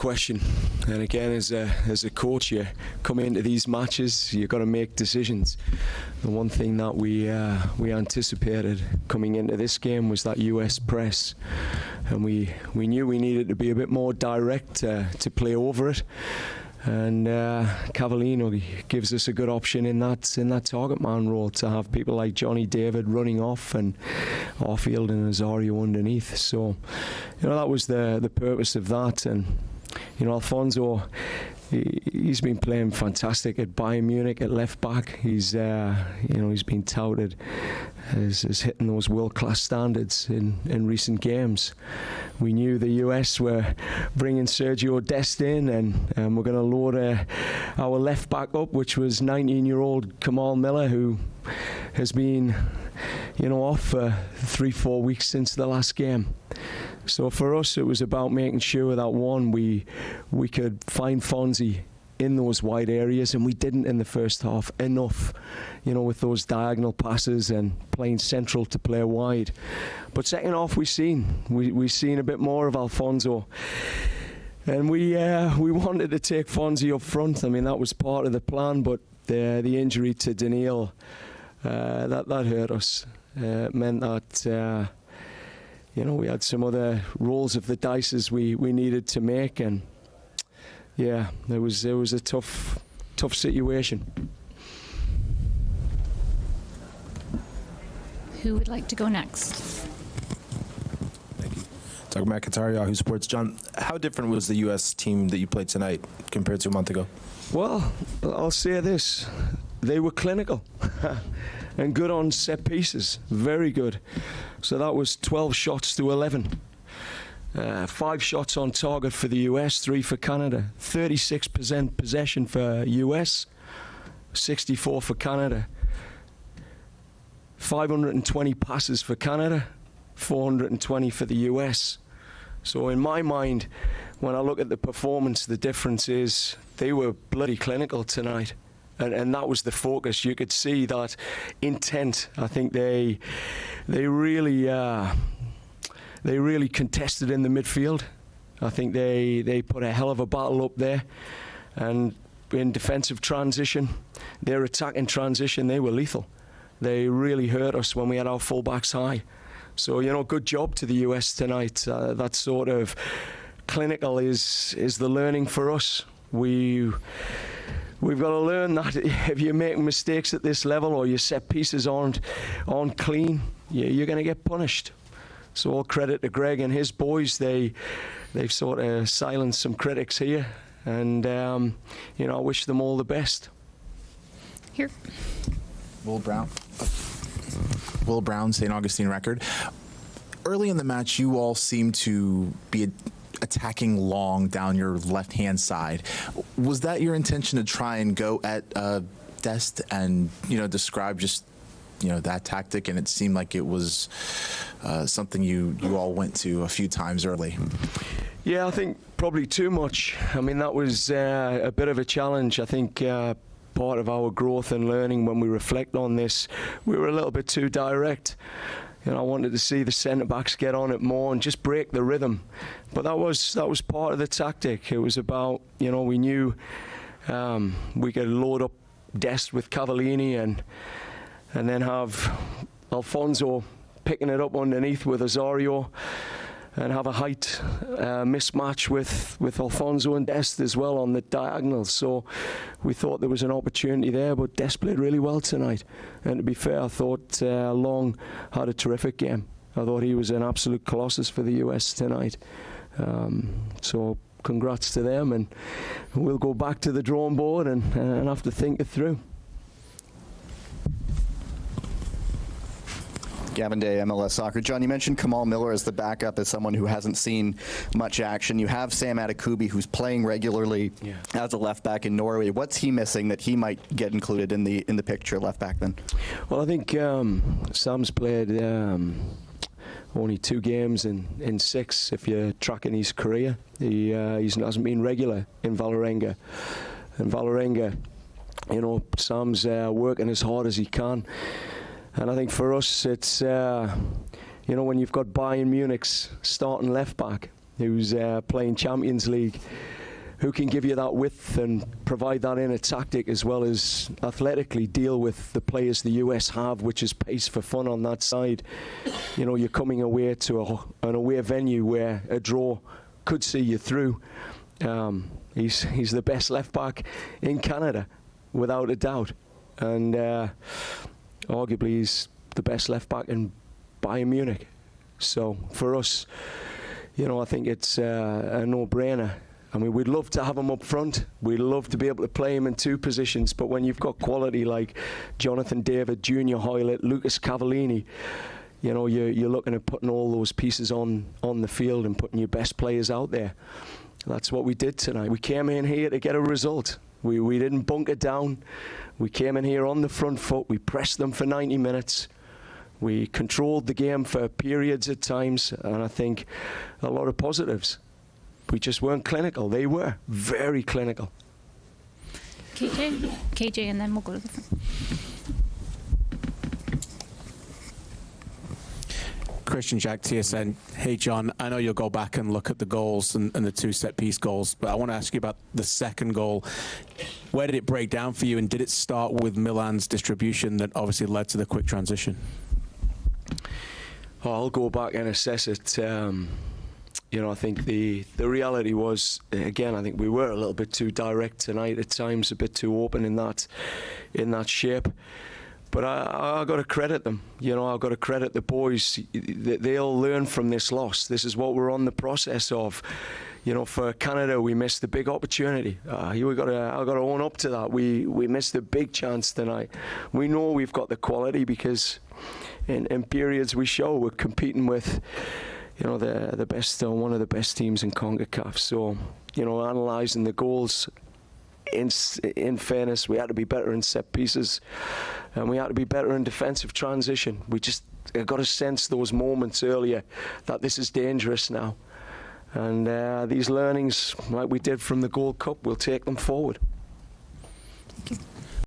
question. And again, as a coach, you come into these matches, you've got to make decisions. The one thing that we anticipated coming into this game was that US press, and we knew we needed to be a bit more direct to play over it. And Cavallino gives us a good option in that target man role, to have people like Johnny David running off and Arfield and Azario underneath. So, that was the purpose of that. And Alfonso, he's been playing fantastic at Bayern Munich at left back. He's been touted as hitting those world-class standards in recent games. We knew the US were bringing Sergio Dest in, and we're going to load our left back up, which was 19-year-old Kamal Miller, who has been off for 3-4 weeks since the last game. So for us, it was about making sure that, one, we could find Fonzie in those wide areas, and we didn't in the first half enough, with those diagonal passes and playing central to play wide. But second half, we seen a bit more of Alfonso, and we wanted to take Fonzie up front. I mean, that was part of the plan, but the injury to Daniil that hurt us. It meant that we had some other rolls of the dice we needed to make, and it was a tough situation. Who would like to go next? Thank you. Doug McIntyre, Yahoo Sports. John, how different was the U.S. team that you played tonight compared to a month ago? Well, I'll say this. They were clinical and good on set pieces. Very good. So that was 12 shots to 11. 5 shots on target for the US, 3 for Canada. 36% possession for US, 64 for Canada. 520 passes for Canada, 420 for the US. So in my mind, when I look at the performance, the difference is they were bloody clinical tonight. And that was the focus. You could see that intent. I think they really contested in the midfield. I think they put a hell of a battle up there. And in defensive transition, their attacking transition, they were lethal. They really hurt us when we had our fullbacks high. So, good job to the US tonight. That sort of clinical is the learning for us. We've got to learn that if you make mistakes at this level, or your set pieces aren't clean, you're going to get punished. So all credit to Greg and his boys. They've sort of silenced some critics here, and I wish them all the best. Here. Will Brown, St. Augustine Record. Early in the match, you all seemed to be attacking long down your left-hand side. Was that your intention, to try and go at Dest and describe just that tactic? And it seemed like it was something you all went to a few times early. Yeah, I think probably too much. I mean, that was a bit of a challenge. I think part of our growth and learning, when we reflect on this, we were a little bit too direct. I wanted to see the centre-backs get on it more and just break the rhythm. But that was part of the tactic. It was about, we knew we could load up Dest with Cavallini and then have Alfonso picking it up underneath with Azario, and have a height mismatch with Alfonso and Dest as well on the diagonals. So we thought there was an opportunity there, but Dest played really well tonight. And to be fair, I thought Long had a terrific game. I thought he was an absolute colossus for the US tonight. So congrats to them, and we'll go back to the drawing board and have to think it through. Gavin Day, MLS Soccer. John, you mentioned Kamal Miller as the backup, as someone who hasn't seen much action. You have Sam Adekubi, who's playing regularly as a left back in Norway. What's he missing that he might get included in the picture, left back then? Well, I think Sam's played only 2 games in 6, if you're tracking his career. He hasn't been regular in Vålerenga. And Vålerenga, Sam's working as hard as he can. And I think for us, it's, when you've got Bayern Munich's starting left back, who's playing Champions League, who can give you that width and provide that inner tactic as well as athletically deal with the players the US have, which is pace for fun on that side. You know, you're coming away to an away venue where a draw could see you through. He's the best left back in Canada, without a doubt, and arguably he's the best left back in Bayern Munich. So for us, you know, I think it's a no-brainer. I mean, we'd love to have him up front. We'd love to be able to play him in two positions. But when you've got quality like Jonathan David, Junior Hoylett, Lucas Cavallini, you know, you're looking at putting all those pieces on the field and putting your best players out there. That's what we did tonight. We came in here to get a result. We didn't bunker down. We came in here on the front foot. We pressed them for 90 minutes. We controlled the game for periods at times, and I think a lot of positives. We just weren't clinical. They were very clinical. KJ, and then we'll go to the front. Christian Jack, TSN. Hey, John, I know you'll go back and look at the goals and the two set-piece goals, but I want to ask you about the second goal. Where did it break down for you, and did it start with Milan's distribution that obviously led to the quick transition? Oh, I'll go back and assess it. You know, I think the reality was, again, I think we were a little bit too direct tonight at times, a bit too open in that shape. But I got to credit them. You know, I've got to credit the boys. They'll learn from this loss. This is what we're on the process of. You know, for Canada, we missed the big opportunity. I've got to own up to that. We missed a big chance tonight. We know we've got the quality because in periods we show we're competing with, you know, the best, one of the best teams in CONCACAF. So, you know, analysing the goals, in fairness, we had to be better in set pieces, and we had to be better in defensive transition. We just got to sense those moments earlier that this is dangerous now. And these learnings, like we did from the Gold Cup, we'll take them forward. Thank you.